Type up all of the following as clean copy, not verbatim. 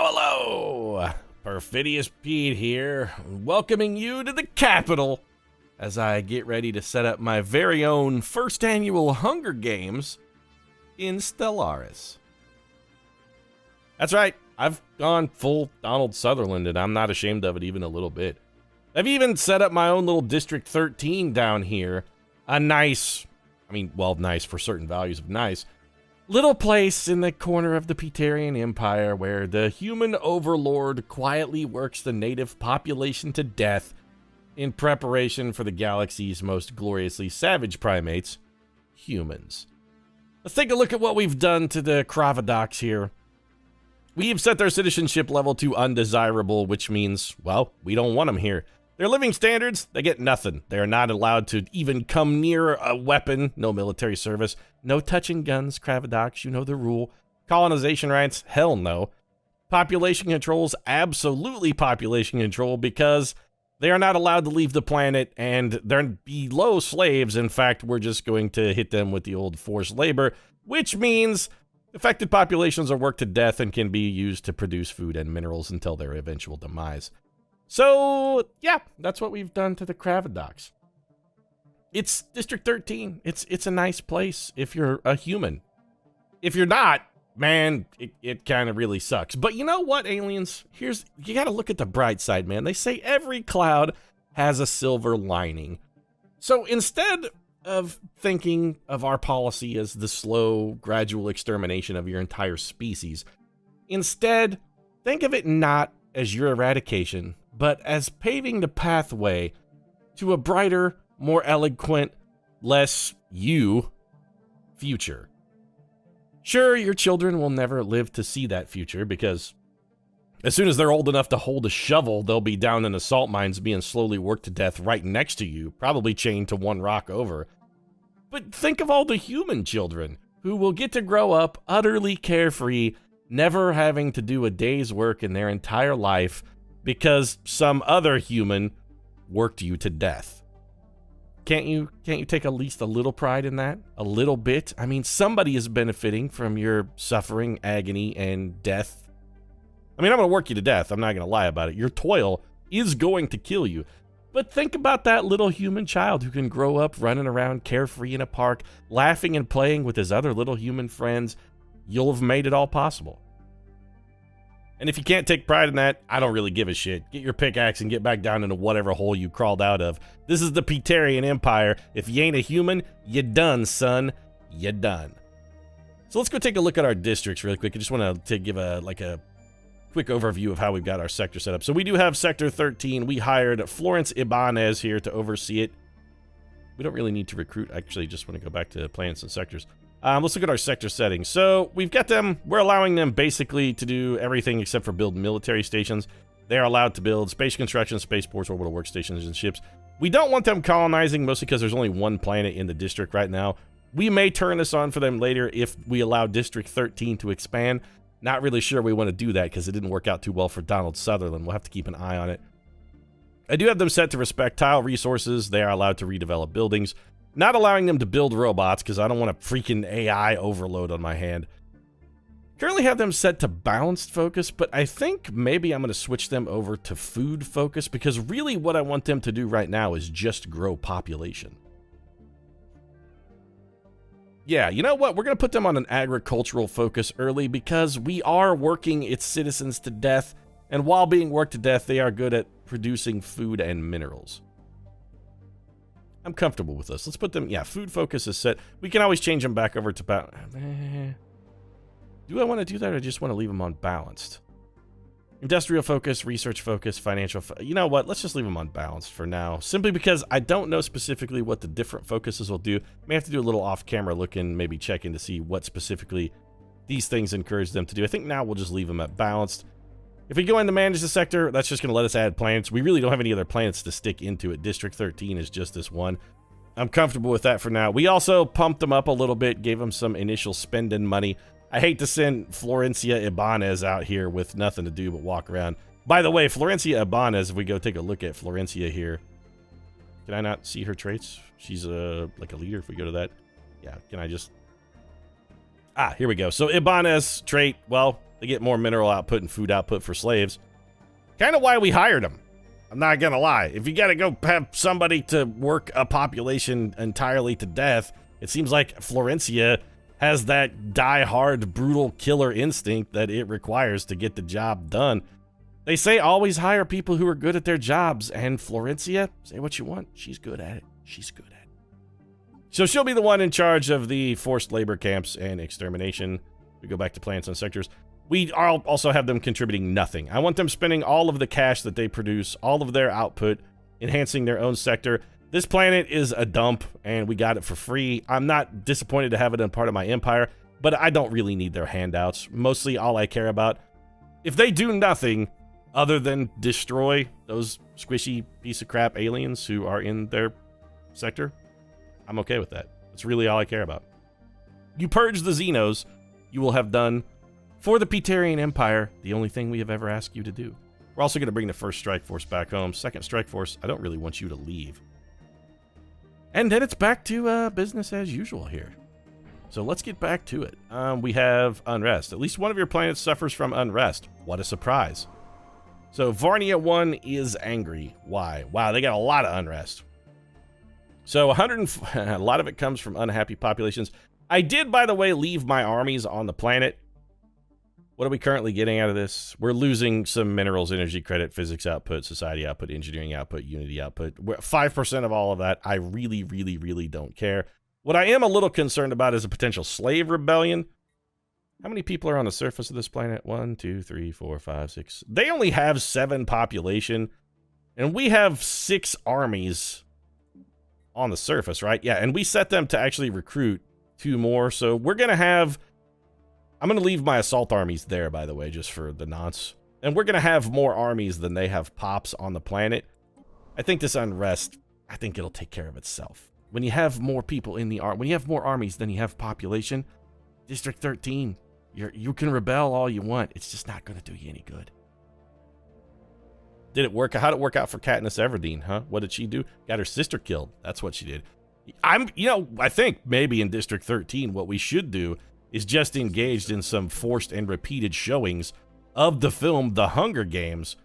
Hello! Perfidious Pete here, welcoming you to the capital as I get ready to set up my very own first annual Hunger Games in Stellaris. That's right, I've gone full Donald Sutherland and I'm not ashamed of it even a little bit. I've even set up my own little District 13 down here. A nice, nice for certain values of nice, little place in the corner of the Peterian Empire where the human overlord quietly works the native population to death in preparation for the galaxy's most gloriously savage primates, humans. Let's take a look at what we've done to the Kravadox here. We've set their citizenship level to undesirable, which means, well, we don't want them here. Their living standards, they get nothing. They are not allowed to even come near a weapon, no military service, no touching guns, Kravadox, you know the rule. Colonization rights, hell no. Population controls, absolutely population control, because they are not allowed to leave the planet and they're below slaves. In fact, we're just going to hit them with the old forced labor, which means affected populations are worked to death and can be used to produce food and minerals until their eventual demise. So, yeah, that's what we've done to the Kravadox. It's District 13. It's a nice place if you're a human. If you're not, man, it kind of really sucks. But you know what, aliens? You gotta look at the bright side, man. They say every cloud has a silver lining. So instead of thinking of our policy as the slow, gradual extermination of your entire species, instead, think of it not as your eradication, but as paving the pathway to a brighter, more eloquent, less you future. Sure, your children will never live to see that future because as soon as they're old enough to hold a shovel, they'll be down in the salt mines being slowly worked to death right next to you, probably chained to one rock over. But think of all the human children who will get to grow up utterly carefree, never having to do a day's work in their entire life because some other human worked you to death. Can't you take at least a little pride in that? A little bit? I mean, somebody is benefiting from your suffering, agony, and death. I mean, I'm going to work you to death. I'm not going to lie about it. Your toil is going to kill you. But think about that little human child who can grow up running around carefree in a park, laughing and playing with his other little human friends. You'll have made it all possible. And if you can't take pride in that, I don't really give a shit. Get your pickaxe and get back down into whatever hole you crawled out of. This is the Peterian Empire. If you ain't a human, you done, son. You done. So let's go take a look at our districts really quick. I just want to give a quick overview of how we've got our sector set up. So we do have Sector 13. We hired Florence Ibanez here to oversee it. We don't really need to recruit. Actually, just want to go back to planets and sectors. Let's look at our sector settings. So we've got them, we're allowing them basically to do everything except for build military stations. They are allowed to build space construction, spaceports, orbital workstations, and ships. We don't want them colonizing, mostly because there's only one planet in the district right now. We may turn this on for them later if we allow District 13 to expand. Not really sure we want to do that because it didn't work out too well for Donald Sutherland. We'll have to keep an eye on it. I do have them set to respect tile resources. They are allowed to redevelop buildings. Not allowing them to build robots because I don't want a freaking AI overload on my hand. Currently have them set to balanced focus, but I think maybe I'm going to switch them over to food focus because really what I want them to do right now is just grow population. Yeah, you know what? We're going to put them on an agricultural focus early because we are working its citizens to death, and while being worked to death, they are good at producing food and minerals. I'm comfortable with this. Let's put them, yeah, food focus is set. We can always change them back over to do I want to do that or just want to leave them on balanced? Industrial focus, research focus, financial you know what? Let's just leave them on balanced for now. Simply because I don't know specifically what the different focuses will do. May have to do a little off-camera look and maybe check in to see what specifically these things encourage them to do. I think now we'll just leave them at balanced. If we go in to manage the sector, that's just going to let us add planets. We really don't have any other planets to stick into it. District 13 is just this one. I'm comfortable with that for now. We also pumped them up a little bit, gave them some initial spending money. I hate to send Florencia Ibanez out here with nothing to do but walk around. By the way, Florencia Ibanez, if we go take a look at Florencia here. Can I not see her traits? She's like a leader if we go to that. Yeah, can I just... Ah, here we go. So Ibanez trait, well, They get more mineral output and food output for slaves. Kind of why we hired them. I'm not gonna lie. If you gotta go have somebody to work a population entirely to death, it seems like Florencia has that die-hard, brutal killer instinct that it requires to get the job done. They say always hire people who are good at their jobs, and Florencia, say what you want, she's good at it. She's good at it. So she'll be the one in charge of the forced labor camps and extermination. We go back to planets and sectors. We also have them contributing nothing. I want them spending all of the cash that they produce, all of their output, enhancing their own sector. This planet is a dump, and we got it for free. I'm not disappointed to have it in part of my empire, but I don't really need their handouts. Mostly all I care about, if they do nothing other than destroy those squishy piece of crap aliens who are in their sector, I'm okay with that. That's really all I care about. You purge the Xenos, you will have done, for the Peterian Empire, the only thing we have ever asked you to do. We're also going to bring the first strike force back home. Second strike force, I don't really want you to leave. And then it's back to business as usual here. So let's get back to it. We have unrest. At least one of your planets suffers from unrest. What a surprise. So Varnia 1 is angry. Why? Wow, they got a lot of unrest. So a lot of it comes from unhappy populations. I did, by the way, leave my armies on the planet. What are we currently getting out of this? We're losing some minerals, energy credit, physics output, society output, engineering output, unity output. 5% of all of that. I really, really, really don't care. What I am a little concerned about is a potential slave rebellion. How many people are on the surface of this planet? 1, 2, 3, 4, 5, 6. They only have 7 population, and we have 6 armies on the surface, right? Yeah, and we set them to actually recruit 2 more, so we're going to have... I'm going to leave my assault armies there, by the way, just for the nonce. And we're going to have more armies than they have pops on the planet. I think this unrest, I think it'll take care of itself. When you have more people in the when you have more armies than you have population, District 13, you can rebel all you want. It's just not going to do you any good. Did it work? How'd it work out for Katniss Everdeen, huh? What did she do? Got her sister killed. That's what she did. I think maybe in District 13, what we should do is just engaged in some forced and repeated showings of the film The Hunger Games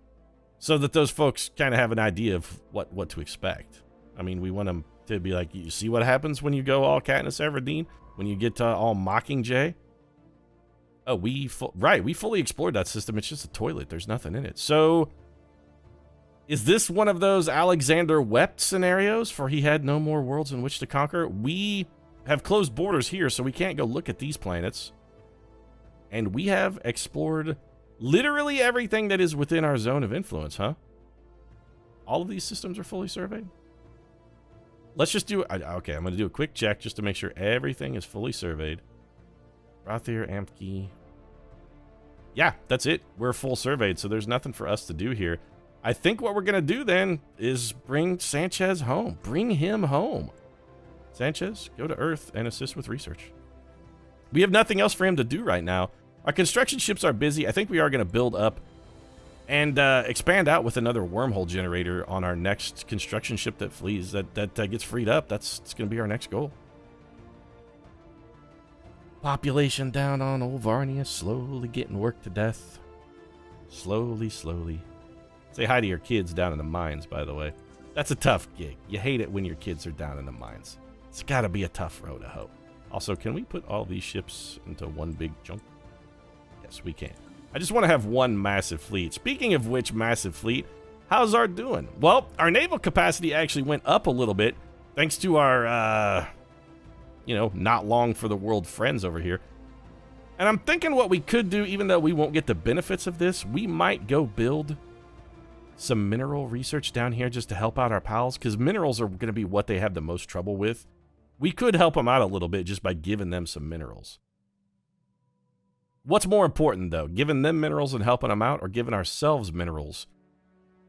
so that those folks kind of have an idea of what to expect. I mean, we want them to be like, you see what happens when you go all Katniss Everdeen? When you get to all Mockingjay? Oh, we fully explored that system. It's just a toilet. There's nothing in it. So... is this one of those Alexander wept scenarios, for he had no more worlds in which to conquer? We have closed borders here, so we can't go look at these planets. And we have explored literally everything that is within our zone of influence, huh? All of these systems are fully surveyed? Let's just do... okay, I'm going to do a quick check just to make sure everything is fully surveyed. Rothier, Amtki. Yeah, that's it. We're full surveyed, so there's nothing for us to do here. I think what we're going to do then is bring Sanchez home. Bring him home. Sanchez, go to Earth and assist with research. We have nothing else for him to do right now. Our construction ships are busy. I think we are going to build up and expand out with another wormhole generator on our next construction ship that flees, that gets freed up. It's going to be our next goal. Population down on old Varnia, slowly getting worked to death. Slowly, slowly. Say hi to your kids down in the mines, by the way. That's a tough gig. You hate it when your kids are down in the mines. It's got to be a tough road to hoe. Also, can we put all these ships into one big chunk? Yes, we can. I just want to have one massive fleet. Speaking of which massive fleet, how's our doing? Well, our naval capacity actually went up a little bit, thanks to our, not long for the world friends over here. And I'm thinking what we could do, even though we won't get the benefits of this, we might go build some mineral research down here just to help out our pals, because minerals are going to be what they have the most trouble with. We could help them out a little bit just by giving them some minerals. What's more important, though? Giving them minerals and helping them out, or giving ourselves minerals?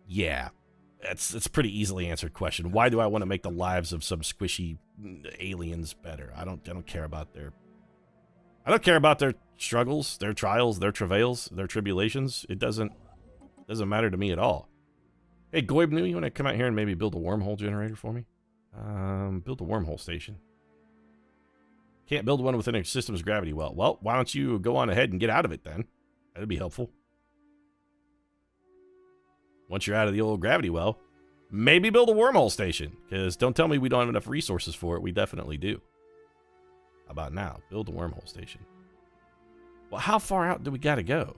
Yeah, it's a pretty easily answered question. Why do I want to make the lives of some squishy aliens better? I don't care about their... I don't care about their struggles, their trials, their travails, their tribulations. It doesn't matter to me at all. Hey, Goibnu, you want to come out here and maybe build a wormhole generator for me? Build a wormhole station. Can't build one within a system's gravity well. Well, why don't you go on ahead and get out of it then? That'd be helpful. Once you're out of the old gravity well, maybe build a wormhole station, because don't tell me we don't have enough resources for it. We definitely do. How about now? Build a wormhole station. Well, how far out do we got to go?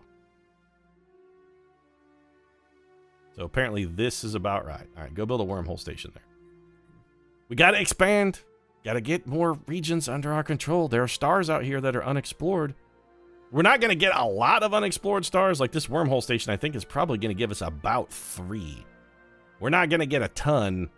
So apparently this is about right. All right, go build a wormhole station there. We got to expand. Got to get more regions under our control. There are stars out here that are unexplored. We're not going to get a lot of unexplored stars. Like this wormhole station, I think, is probably going to give us about 3. We're not going to get a ton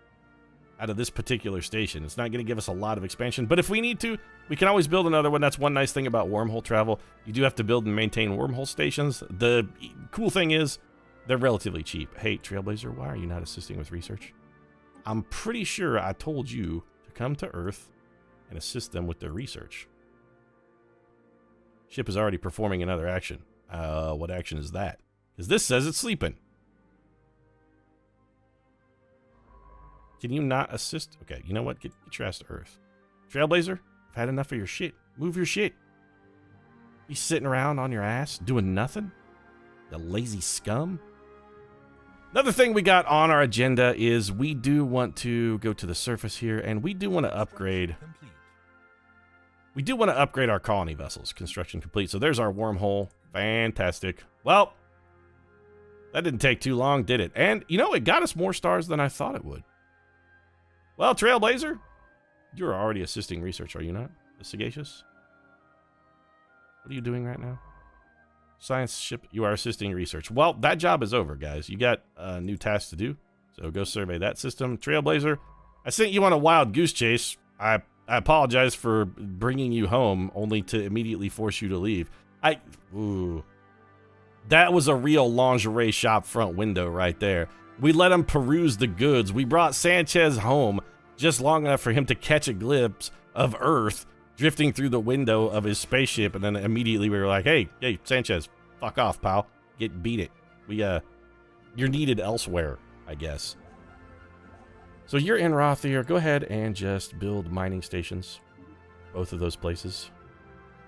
out of this particular station. It's not going to give us a lot of expansion. But if we need to, we can always build another one. That's one nice thing about wormhole travel. You do have to build and maintain wormhole stations. The cool thing is they're relatively cheap. Hey, Trailblazer, why are you not assisting with research? I'm pretty sure I told you to come to Earth and assist them with their research. Ship is already performing another action. What action is that? Because this says it's sleeping. Can you not assist? Okay, you know what? Get your ass to Earth. Trailblazer, I've had enough of your shit. Move your shit. You sitting around on your ass doing nothing? You lazy scum. Another thing we got on our agenda is we do want to go to the surface here, and we do want to upgrade. We do want to upgrade our colony vessels. Construction complete. So there's our wormhole. Fantastic. Well, that didn't take too long, did it? And, you know, it got us more stars than I thought it would. Well, Trailblazer, you're already assisting research, are you not? The Sagacious? What are you doing right now? Science ship, you are assisting research. Well, that job is over, guys. You got a new task to do, so go survey that system. Trailblazer, I sent you on a wild goose chase. I apologize for bringing you home, only to immediately force you to leave. Ooh. That was a real lingerie shop front window right there. We let him peruse the goods. We brought Sanchez home just long enough for him to catch a glimpse of Earth drifting through the window of his spaceship, and then immediately we were like, hey, Sanchez, fuck off, pal. Beat it. You're needed elsewhere, I guess. So you're in Rothier. Go ahead and just build mining stations, both of those places.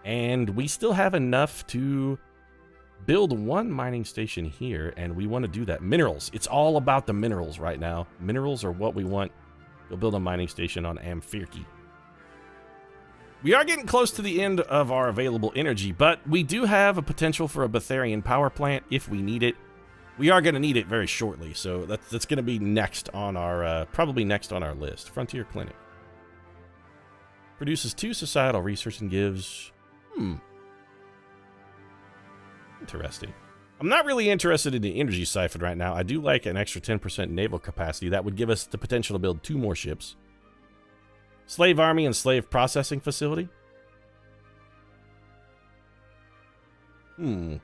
And we still have enough to build one mining station here, and we want to do that. Minerals. It's all about the minerals right now. Minerals are what we want. Go build a mining station on Amphirki. We are getting close to the end of our available energy, but we do have a potential for a Peterian power plant if we need it. We are going to need it very shortly, so that's going to be next on our, probably next on our list. Frontier Clinic. Produces 2 societal research and gives, interesting. I'm not really interested in the energy siphon right now. I do like an extra 10% naval capacity. That would give us the potential to build 2 more ships. Slave army and slave processing facility. That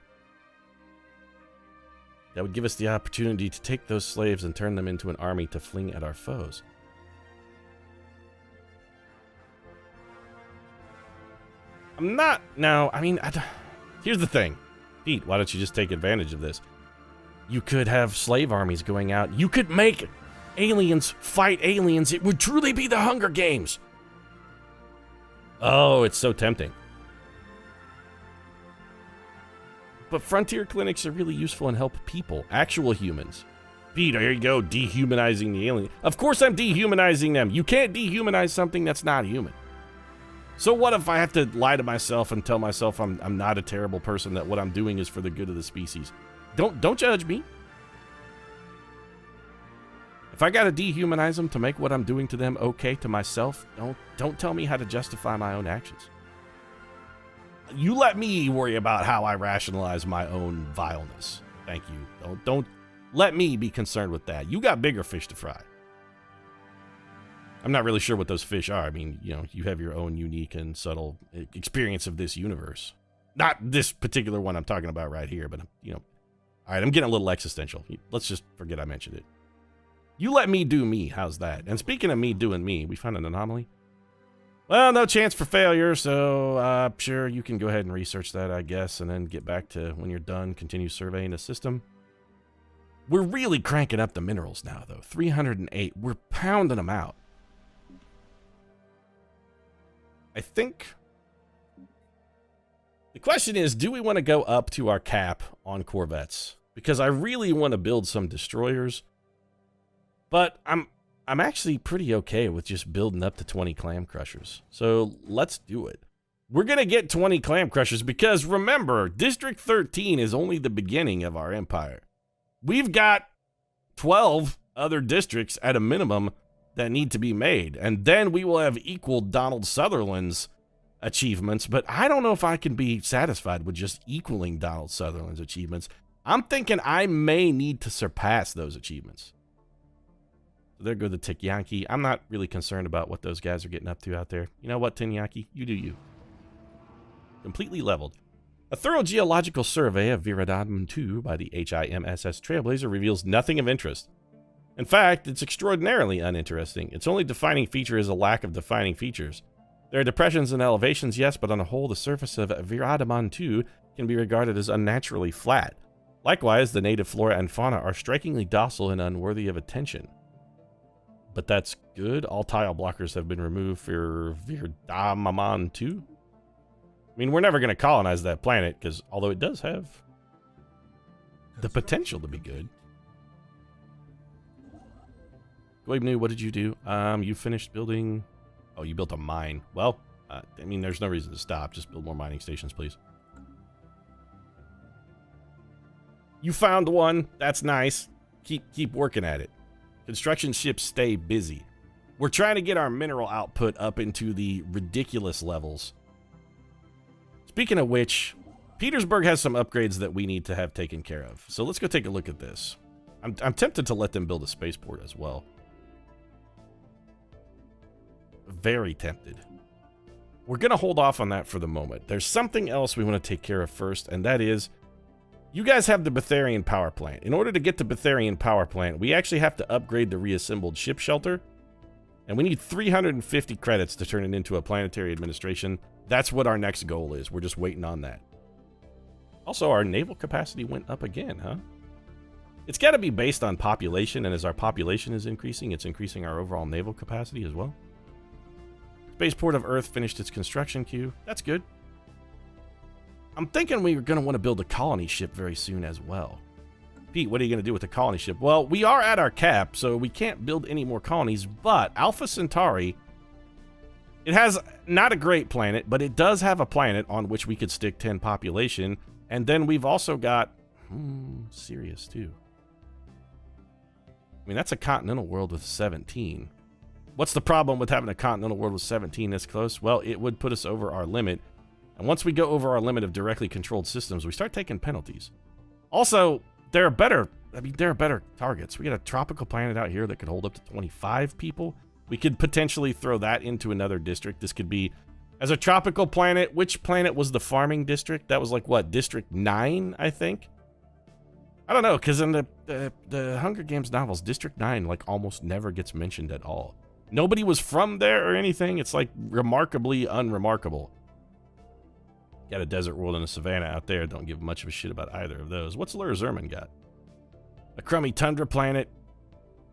would give us the opportunity to take those slaves and turn them into an army to fling at our foes. Here's the thing. Pete, why don't you just take advantage of this? You could have slave armies going out. You could make aliens fight aliens. It would truly be the Hunger Games. Oh, it's so tempting. But frontier clinics are really useful and help people, actual humans. Pete, here you go, dehumanizing the alien. Of course I'm dehumanizing them. You can't dehumanize something that's not human. So what if I have to lie to myself and tell myself I'm not a terrible person, that what I'm doing is for the good of the species? Don't judge me. If I gotta dehumanize them to make what I'm doing to them okay to myself, don't tell me how to justify my own actions. You let me worry about how I rationalize my own vileness. Thank you. Don't let me be concerned with that. You got bigger fish to fry. I'm not really sure what those fish are. I mean, you know, you have your own unique and subtle experience of this universe. Not this particular one I'm talking about right here, but, you know. All right, I'm getting a little existential. Let's just forget I mentioned it. You let me do me. How's that? And speaking of me doing me, we found an anomaly. Well, no chance for failure, so sure, you can go ahead and research that, I guess, and then get back to when you're done, continue surveying the system. We're really cranking up the minerals now, though. 308. We're pounding them out. I think The question is, do we want to go up to our cap on corvettes? Because I really want to build some destroyers, but I'm actually pretty okay with just building up to 20 clam crushers. So let's do it. We're going to get 20 clam crushers because remember, District 13 is only the beginning of our empire. We've got 12 other districts at a minimum that need to be made, and then we will have equaled Donald Sutherland's achievements, but I don't know if I can be satisfied with just equaling Donald Sutherland's achievements. I'm thinking I may need to surpass those achievements. So there go the Tikyanki. I'm not really concerned about what those guys are getting up to out there. You know what, Tinyaki? You do you. Completely leveled. A thorough geological survey of Viradadum 2 by the HIMSS Trailblazer reveals nothing of interest. In fact, it's extraordinarily uninteresting. Its only defining feature is a lack of defining features. There are depressions and elevations, yes, but on the whole, the surface of Viradadum 2 can be regarded as unnaturally flat. Likewise, the native flora and fauna are strikingly docile and unworthy of attention. But that's good. All tile blockers have been removed for Viradadum 2. I mean, we're never going to colonize that planet, because although it does have the potential to be good. Goibnu, what did you do? You finished building... Oh, you built a mine. Well, I mean, there's no reason to stop. Just build more mining stations, please. You found one. That's nice. Keep working at it. Construction ships stay busy. We're trying to get our mineral output up into the ridiculous levels. Speaking of which, Petersburg has some upgrades that we need to have taken care of. So let's go take a look at this. I'm tempted to let them build a spaceport as well. Very tempted. We're going to hold off on that for the moment. There's something else we want to take care of first, and that is, you guys have the Peterian power plant. In order to get the Peterian power plant, we actually have to upgrade the reassembled ship shelter, and we need 350 credits to turn it into a planetary administration. That's what our next goal is. We're just waiting on that. Also, our naval capacity went up again, huh? It's got to be based on population, and as our population is increasing, it's increasing our overall naval capacity as well. Spaceport of Earth finished its construction queue. That's good. I'm thinking we're going to want to build a colony ship very soon as well. Pete, what are you going to do with the colony ship? Well, we are at our cap, so we can't build any more colonies, but Alpha Centauri, it has not a great planet, but it does have a planet on which we could stick 10 population, and then we've also got Sirius too. I mean, that's a continental world with 17. What's the problem with having a continental world with 17 this close? Well, it would put us over our limit. And once we go over our limit of directly controlled systems, we start taking penalties. Also, there are better targets. We got a tropical planet out here that could hold up to 25 people. We could potentially throw that into another district. This could be, as a tropical planet, which planet was the farming district? That was like, what, District 9, I think? I don't know, because in the Hunger Games novels, District 9, like, almost never gets mentioned at all. Nobody was from there or anything. It's like remarkably unremarkable. Got a desert world and a savannah out there. Don't give much of a shit about either of those. What's Lur Zerman got? A crummy tundra planet.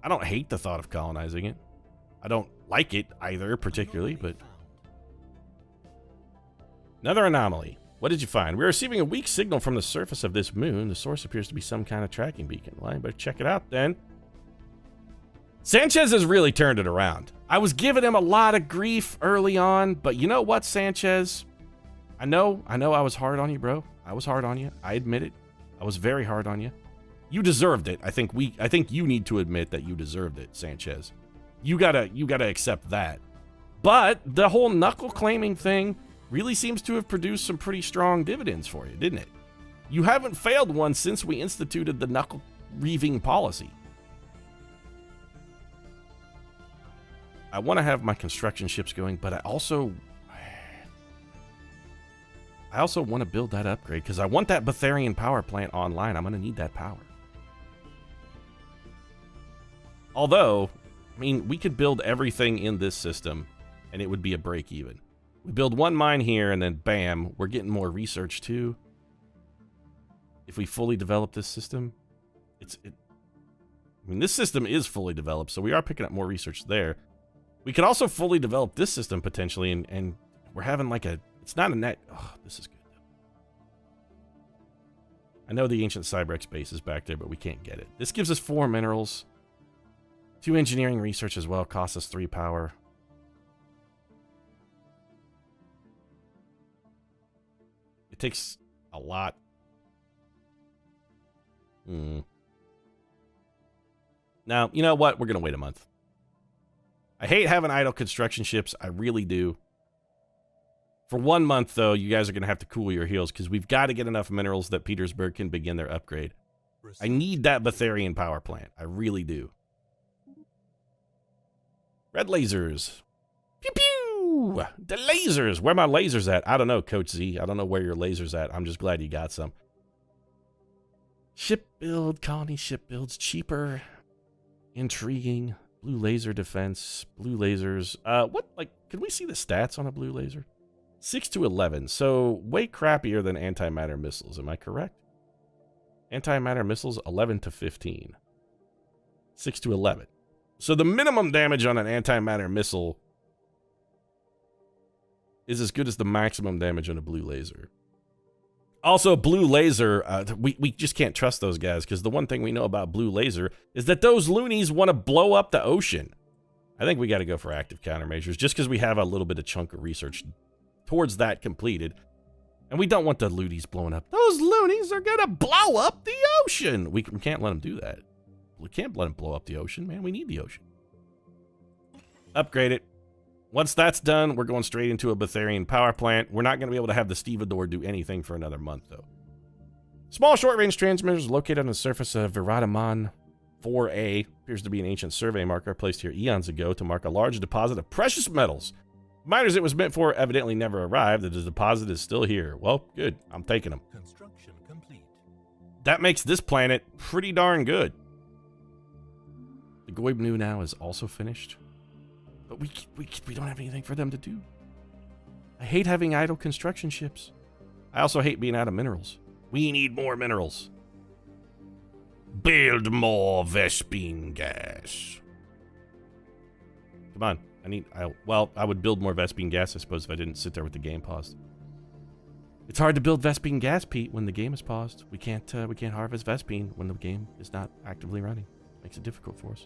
I don't hate the thought of colonizing it. I don't like it either particularly, but... Another anomaly. What did you find? We're receiving a weak signal from the surface of this moon. The source appears to be some kind of tracking beacon. Well, I better check it out then. Sanchez has really turned it around. I was giving him a lot of grief early on, but you know what, Sanchez? I know I was hard on you, bro. I was hard on you. I admit it. I was very hard on you. You deserved it. I think you need to admit that you deserved it, Sanchez. You gotta accept that. But the whole knuckle claiming thing really seems to have produced some pretty strong dividends for you, didn't it? You haven't failed one since we instituted the knuckle reaving policy. I want to have my construction ships going, but I also want to build that upgrade because I want that Peterian power plant online. I'm going to need that power. Although, I mean, we could build everything in this system and it would be a break even. We build one mine here and then bam, we're getting more research too. If we fully develop this system, I mean, this system is fully developed, so we are picking up more research there. We could also fully develop this system potentially, and we're having like a, it's not a net, oh, this is good. I know the ancient Cybrex base is back there, but we can't get it. This gives us 4 minerals. 2 engineering research as well. Costs us 3 power. It takes a lot. Now, you know what? We're going to wait a month. I hate having idle construction ships. I really do. For 1 month, though, you guys are going to have to cool your heels because we've got to get enough minerals that Petersburg can begin their upgrade. I need that Peterian power plant. I really do. Red lasers. Pew pew! The lasers! Where are my lasers at? I don't know, Coach Z. I don't know where your lasers at. I'm just glad you got some. Ship build, colony ship builds, cheaper, intriguing, blue laser defense, blue lasers. What, like, can we see the stats on a blue laser? 6 to 11, so way crappier than antimatter missiles, am I correct? Antimatter missiles, 11 to 15. 6 to 11. So the minimum damage on an antimatter missile is as good as the maximum damage on a blue laser. Also, blue laser, we just can't trust those guys, because the one thing we know about blue laser is that those loonies want to blow up the ocean. I think we got to go for active countermeasures, just because we have a little bit of chunk of research towards that completed. And we don't want the loonies blowing up. Those loonies are going to blow up the ocean. We can't let them do that. We can't let them blow up the ocean, man. We need the ocean. Upgrade it. Once that's done, we're going straight into a Peterian power plant. We're not going to be able to have the Stevedore do anything for another month, though. Small short-range transmitters located on the surface of Virataman 4A. Appears to be an ancient survey marker placed here eons ago to mark a large deposit of precious metals. Miners it was meant for evidently never arrived. The deposit is still here. Well, good. I'm taking them. Construction complete. That makes this planet pretty darn good. The Goibnu now is also finished. But we don't have anything for them to do. I hate having idle construction ships. I also hate being out of minerals. We need more minerals. Build more Vespine gas. Come on. I would build more Vespine gas, I suppose, if I didn't sit there with the game paused. It's hard to build Vespine gas, Pete, when the game is paused. We can't harvest Vespine when the game is not actively running. Makes it difficult for us.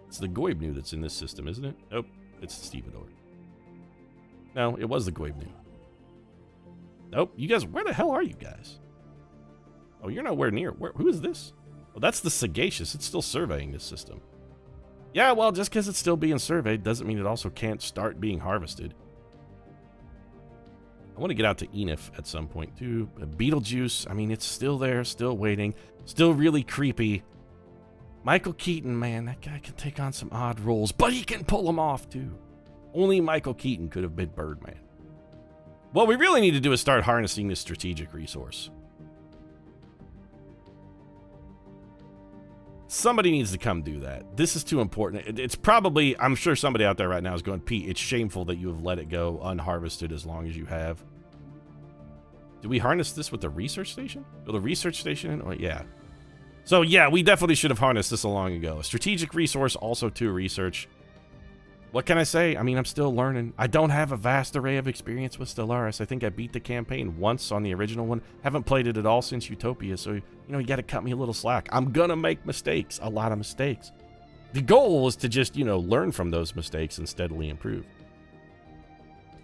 It's the Goibnu that's in this system, isn't it? Nope, it's the Stevedore. No, it was the Goibnu. Nope, you guys, where the hell are you guys? Oh, you're nowhere near. Who is this? Oh, that's the Sagacious. It's still surveying this system. Yeah, well, just because it's still being surveyed doesn't mean it also can't start being harvested. I want to get out to Enif at some point, too. Beetlejuice, I mean, it's still there, still waiting, still really creepy. Michael Keaton, man, that guy can take on some odd roles, but he can pull them off, too. Only Michael Keaton could have been Birdman. What we really need to do is start harnessing this strategic resource. Somebody needs to come do that. This is too important. It's probably, I'm sure somebody out there right now is going, Pete, it's shameful that you have let it go unharvested as long as you have. Do we harness this with the research station? Build a research station? Oh, yeah. So, yeah, we definitely should have harnessed this a long ago. A strategic resource, also to research. What can I say? I mean, I'm still learning. I don't have a vast array of experience with Stellaris. I think I beat the campaign once on the original one. Haven't played it at all since Utopia, so, you know, you got to cut me a little slack. I'm gonna make mistakes, a lot of mistakes. The goal is to just, you know, learn from those mistakes and steadily improve.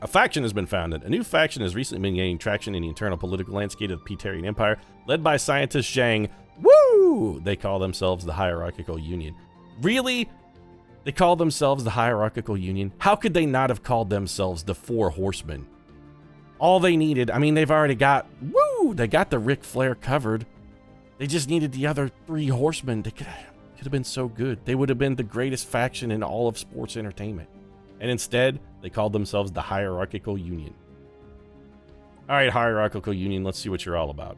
A faction has been founded. A new faction has recently been gaining traction in the internal political landscape of the Peterian Empire, led by scientist Zhang. Woo! They call themselves the Hierarchical Union. Really? They call themselves the Hierarchical Union? How could they not have called themselves the Four Horsemen? All they needed, I mean, they've already got, woo! They got the Ric Flair covered. They just needed the other 3 horsemen. They could have been so good. They would have been the greatest faction in all of sports entertainment. And instead, they called themselves the Hierarchical Union. All right, Hierarchical Union, let's see what you're all about.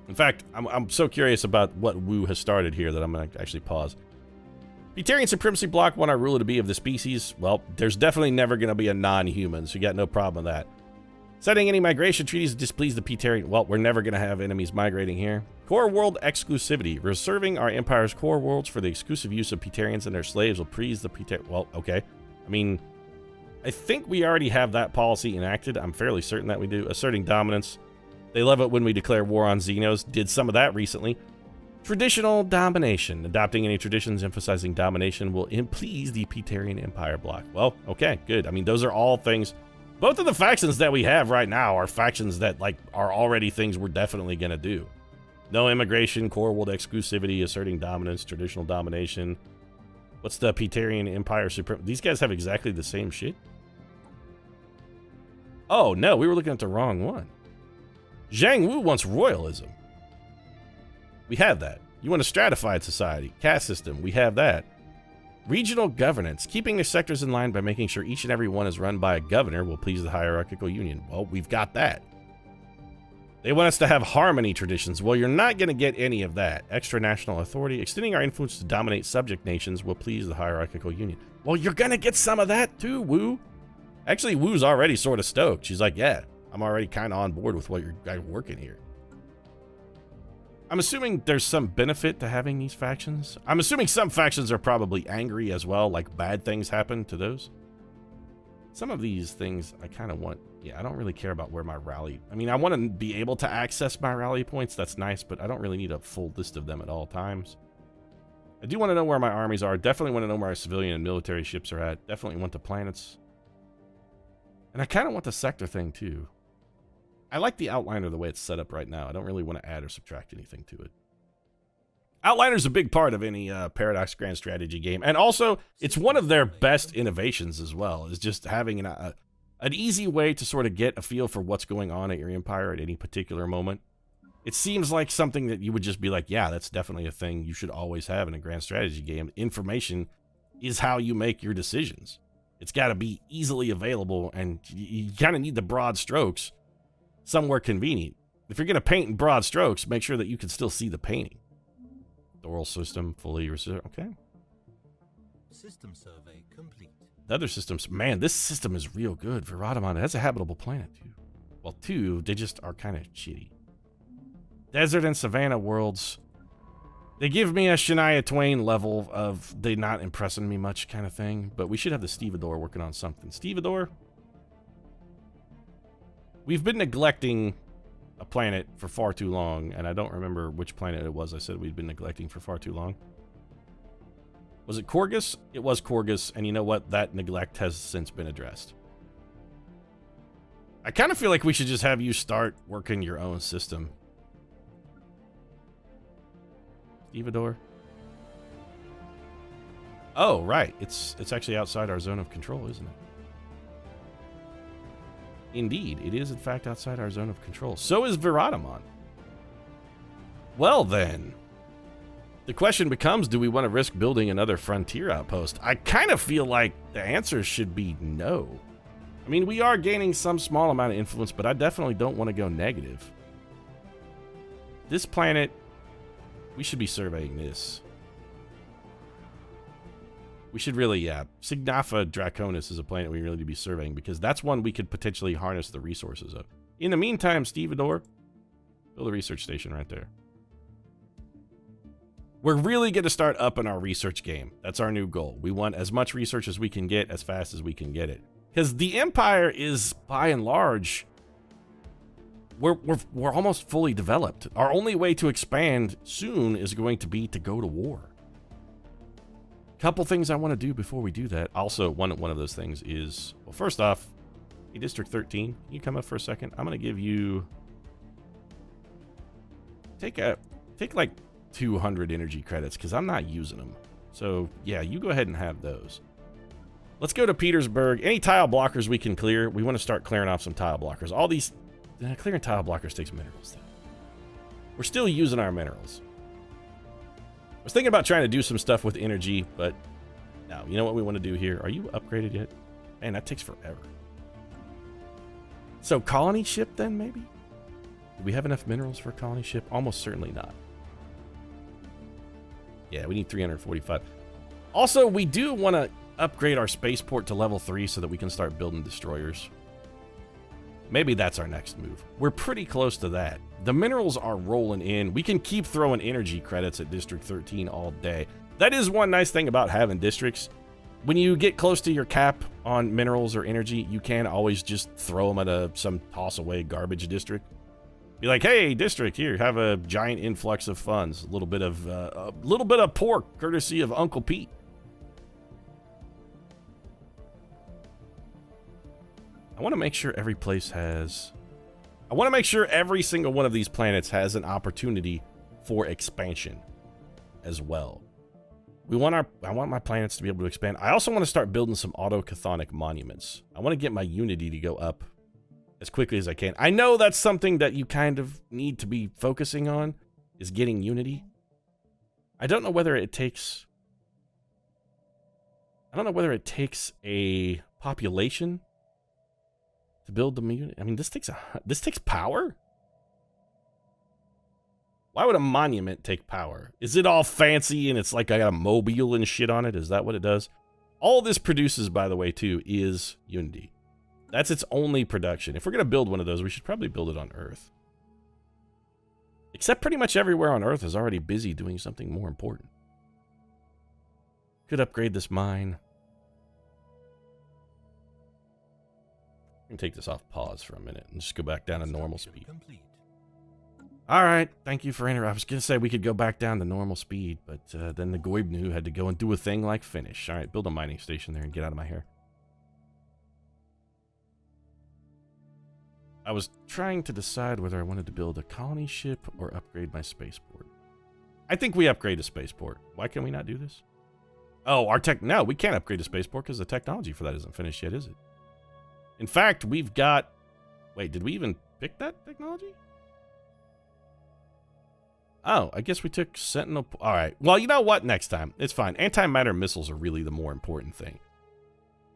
In fact, I'm so curious about what Wu has started here that I'm going to actually pause. Peterian Supremacy Block want our ruler to be of the species. Well, there's definitely never going to be a non-human, so you got no problem with that. Setting any migration treaties to displease the Peterian. Well, we're never going to have enemies migrating here. Core world exclusivity. Reserving our empire's core worlds for the exclusive use of Peterians and their slaves will please the Peterian. Well, okay. I mean, I think we already have that policy enacted. I'm fairly certain that we do. Asserting dominance. They love it when we declare war on Xenos. Did some of that recently. Traditional domination. Adopting any traditions emphasizing domination will please the Peterian Empire bloc. Well, okay, good. I mean, those are all things. Both of the factions that we have right now are factions that, like, are already things we're definitely going to do. No immigration, core world exclusivity, asserting dominance, traditional domination. What's the Peterian Empire Supreme? These guys have exactly the same shit? Oh, no, we were looking at the wrong one. Zhang Wu wants royalism. We have that. You want a stratified society, caste system, we have that. Regional governance, keeping their sectors in line by making sure each and every one is run by a governor will please the hierarchical union. Well, we've got that. They want us to have harmony traditions. Well, you're not going to get any of that. Extra national authority, extending our influence to dominate subject nations will please the hierarchical union. Well, you're going to get some of that too, Wu. Actually, Wu's already sort of stoked. She's like, yeah, I'm already kind of on board with what you're guys working here. I'm assuming there's some benefit to having these factions. I'm assuming some factions are probably angry as well, like bad things happen to those. Some of these things I kind of want. Yeah, I don't really care about where my rally. I mean, I want to be able to access my rally points. That's nice, but I don't really need a full list of them at all times. I do want to know where my armies are. Definitely want to know where our civilian and military ships are at. Definitely want the planets. And I kind of want the sector thing too. I like the outliner the way it's set up right now. I don't really want to add or subtract anything to it. Outliner's a big part of any Paradox Grand Strategy game. And also, it's one of their best innovations as well, is just having an easy way to sort of get a feel for what's going on at your empire at any particular moment. It seems like something that you would just be like, yeah, that's definitely a thing you should always have in a Grand Strategy game. Information is how you make your decisions. It's got to be easily available, and you kind of need the broad strokes somewhere convenient. If you're going to paint in broad strokes, make sure that you can still see the painting. The oral system fully reserved. Okay. System survey complete. The other systems, man, this system is real good. Viradamon has a habitable planet too. Well, two, they just are kind of shitty. Desert and Savannah worlds. They give me a Shania Twain level of they not impressing me much kind of thing, but we should have the Stevedore working on something. Stevedore? We've been neglecting a planet for far too long, and I don't remember which planet it was I said we'd been neglecting for far too long. Was it Korgus? It was Korgus, and you know what? That neglect has since been addressed. I kind of feel like we should just have you start working your own system. Stevedore. Oh, right. It's actually outside our zone of control, isn't it? Indeed, it is in fact outside our zone of control. So is Viradamon. Well then, the question becomes, do we want to risk building another frontier outpost? I kind of feel like the answer should be no. I mean, we are gaining some small amount of influence, but I definitely don't want to go negative. This planet, we should be surveying this. We should really, yeah. Signafa Draconis is a planet we really need to be surveying because that's one we could potentially harness the resources of. In the meantime, Stevedore, build a research station right there. We're really going to start upping our research game. That's our new goal. We want as much research as we can get as fast as we can get it. Because the Empire is, by and large, we're almost fully developed. Our only way to expand soon is going to be to go to war. Couple things I want to do before we do that. Also, one of those things is, well, first off, hey, District 13, can you come up for a second? I'm going to give you, take like 200 energy credits because I'm not using them. So yeah, you go ahead and have those. Let's go to Petersburg. Any tile blockers we can clear, we want to start clearing off some tile blockers. All these, clearing tile blockers takes minerals though. We're still using our minerals. I was thinking about trying to do some stuff with energy, but no, you know what we want to do here? Are you upgraded yet? Man, that takes forever. So colony ship then, maybe? Do we have enough minerals for a colony ship? Almost certainly not. Yeah, we need 345. Also, we do want to upgrade our spaceport to level 3 so that we can start building destroyers. Maybe that's our next move. We're pretty close to that. The minerals are rolling in. We can keep throwing energy credits at District 13 all day. That is one nice thing about having districts. When you get close to your cap on minerals or energy, you can always just throw them at some toss-away garbage district. Be like, hey, district, here, have a giant influx of funds. A little bit of pork, courtesy of Uncle Pete. I want to make sure every place has... I want to make sure every single one of these planets has an opportunity for expansion as well. I want my planets to be able to expand. I also want to start building some autochthonic monuments. I want to get my unity to go up as quickly as I can. I know that's something that you kind of need to be focusing on, is getting unity. I don't know whether it takes a population to build the unity. I mean, this takes power? Why would a monument take power? Is it all fancy and it's like I got a mobile and shit on it? Is that what it does? All this produces, by the way, too, is unity. That's its only production. If we're going to build one of those, we should probably build it on Earth. Except pretty much everywhere on Earth is already busy doing something more important. Could upgrade this mine. I'm going to take this off pause for a minute and just go back down to normal speed. All right, thank you for interrupting. I was going to say we could go back down to normal speed, but then the Goibnu had to go and do a thing like finish. All right, build a mining station there and get out of my hair. I was trying to decide whether I wanted to build a colony ship or upgrade my spaceport. I think we upgrade a spaceport. Why can we not do this? Oh, no, we can't upgrade a spaceport because the technology for that isn't finished yet, is it? In fact, we've got... Wait, did we even pick that technology? Oh, I guess we took Sentinel... All right. Well, you know what? Next time. It's fine. Antimatter missiles are really the more important thing.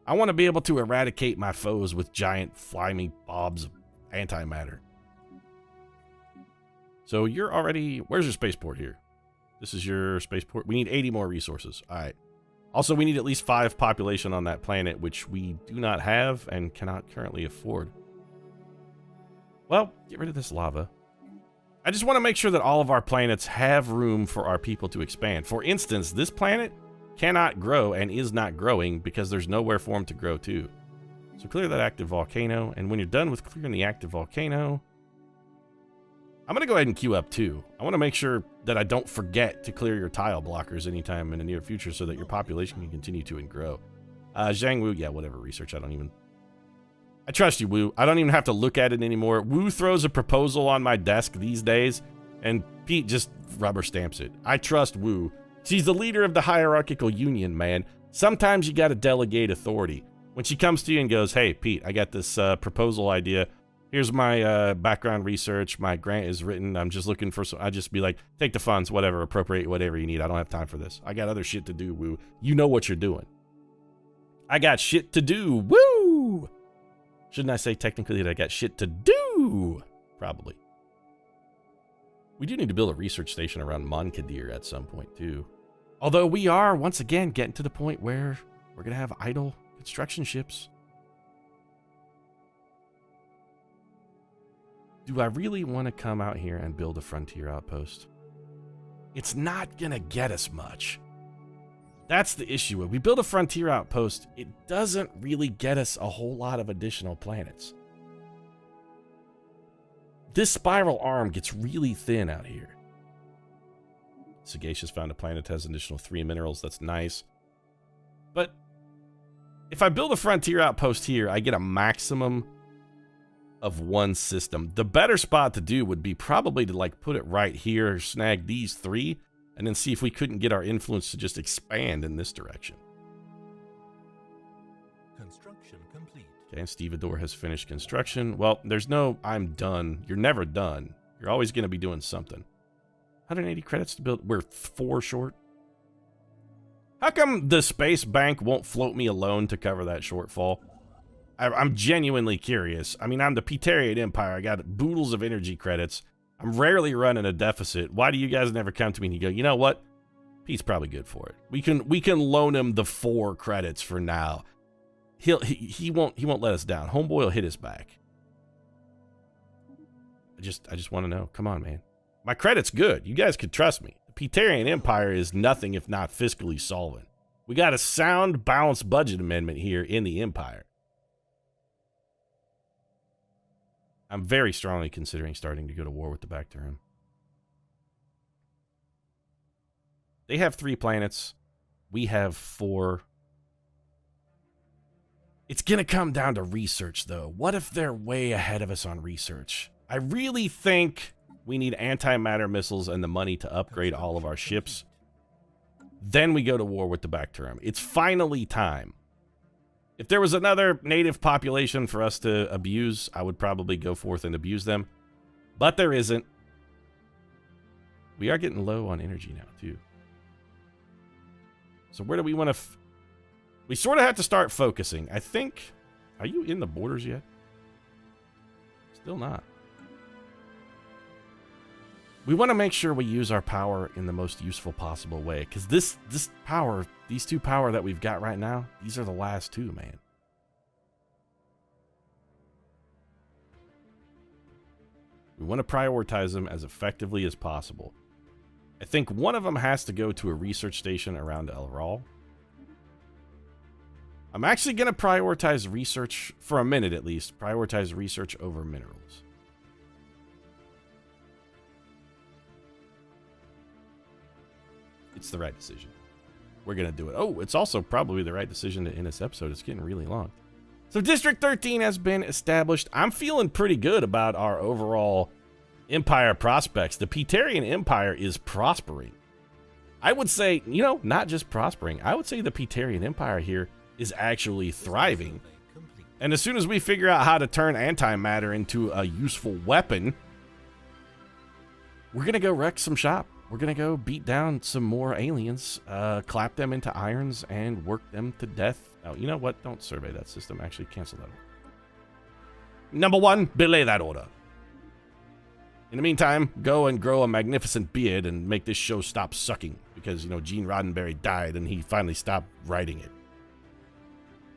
I want to be able to eradicate my foes with giant fly-me bobs of antimatter. So you're already... Where's your spaceport here? This is your spaceport. We need 80 more resources. All right. Also, we need at least 5 population on that planet, which we do not have and cannot currently afford. Well, get rid of this lava. I just want to make sure that all of our planets have room for our people to expand. For instance, this planet cannot grow and is not growing because there's nowhere for them to grow to. So clear that active volcano, and when you're done with clearing the active volcano, I'm going to go ahead and queue up too. I want to make sure that I don't forget to clear your tile blockers anytime in the near future so that your population can continue to and grow. Zhang Wu, yeah, whatever, research, I trust you, Wu. I don't even have to look at it anymore. Wu throws a proposal on my desk these days, and Pete just rubber stamps it. I trust Wu. She's the leader of the hierarchical union, man. Sometimes you got to delegate authority. When she comes to you and goes, hey, Pete, I got this proposal idea. Here's my background research. My grant is written. I'm just looking for some. I just be like, take the funds, whatever, appropriate whatever you need. I don't have time for this. I got other shit to do, Wu. You know what you're doing. I got shit to do. Woo! Shouldn't I say technically that I got shit to do? Probably. We do need to build a research station around Monkadir at some point, too. Although we are, once again, getting to the point where we're going to have idle construction ships. Do I really want to come out here and build a frontier outpost? It's not going to get us much. That's the issue. When we build a frontier outpost, it doesn't really get us a whole lot of additional planets. This spiral arm gets really thin out here. Sagacious found a planet that has an additional 3 minerals. That's nice. But if I build a frontier outpost here, I get a maximum of 1 system. The better spot to do would be probably to like put it right here, snag these 3, and then see if we couldn't get our influence to just expand in this direction. Construction complete. Okay, and Stevedore has finished construction. Well, there's no I'm done. You're never done. You're always going to be doing something. 180 credits to build. We're 4 short. How come the space bank won't float me a loan to cover that shortfall? I'm genuinely curious. I mean, I'm the Peterian Empire. I got boodles of energy credits. I'm rarely running a deficit. Why do you guys never come to me and you go, you know what? Pete's probably good for it. We can loan him the 4 credits for now. He won't let us down. Homeboy will hit his back. I just want to know. Come on, man. My credit's good. You guys could trust me. The Peterian Empire is nothing if not fiscally solvent. We got a sound, balanced budget amendment here in the Empire. I'm very strongly considering starting to go to war with the Bacterium. They have 3 planets. We have 4. It's going to come down to research, though. What if they're way ahead of us on research? I really think we need antimatter missiles and the money to upgrade all of our ships. Then we go to war with the Bacterium. It's finally time. If there was another native population for us to abuse, I would probably go forth and abuse them. But there isn't. We are getting low on energy now, too. So where do we want to... We sort of have to start focusing. I think... Are you in the borders yet? Still not. We want to make sure we use our power in the most useful possible way. Because this power, these 2 power that we've got right now, these are the last 2, man. We want to prioritize them as effectively as possible. I think one of them has to go to a research station around El Ral. I'm actually going to prioritize research, for a minute at least, prioritize research over minerals. It's the right decision. We're going to do it. Oh, it's also probably the right decision to end this episode. It's getting really long. So District 13 has been established. I'm feeling pretty good about our overall empire prospects. The Peterian Empire is prospering. I would say, you know, not just prospering. I would say the Peterian Empire here is actually thriving. And as soon as we figure out how to turn antimatter into a useful weapon, we're going to go wreck some shop. We're going to go beat down some more aliens, clap them into irons, and work them to death. Oh, you know what? Don't survey that system. Actually, cancel that order. Number 1, belay that order. In the meantime, go and grow a magnificent beard and make this show stop sucking. Because, you know, Gene Roddenberry died and he finally stopped writing it.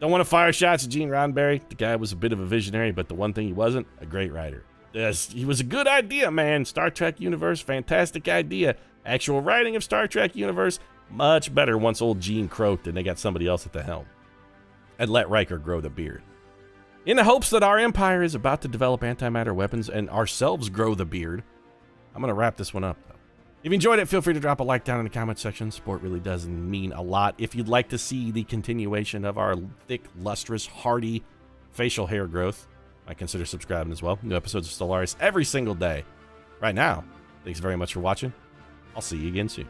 Don't want to fire shots at Gene Roddenberry. The guy was a bit of a visionary, but the one thing he wasn't, a great writer. Yes, he was a good idea, man. Star Trek universe, fantastic idea. Actual writing of Star Trek universe, much better once old Gene croaked and they got somebody else at the helm. And let Riker grow the beard. In the hopes that our empire is about to develop antimatter weapons and ourselves grow the beard, I'm going to wrap this one up, though. If you enjoyed it, feel free to drop a like down in the comment section. Support really does mean a lot. If you'd like to see the continuation of our thick, lustrous, hardy facial hair growth, I consider subscribing as well. New episodes of Stellaris every single day. Right now, thanks very much for watching. I'll see you again soon.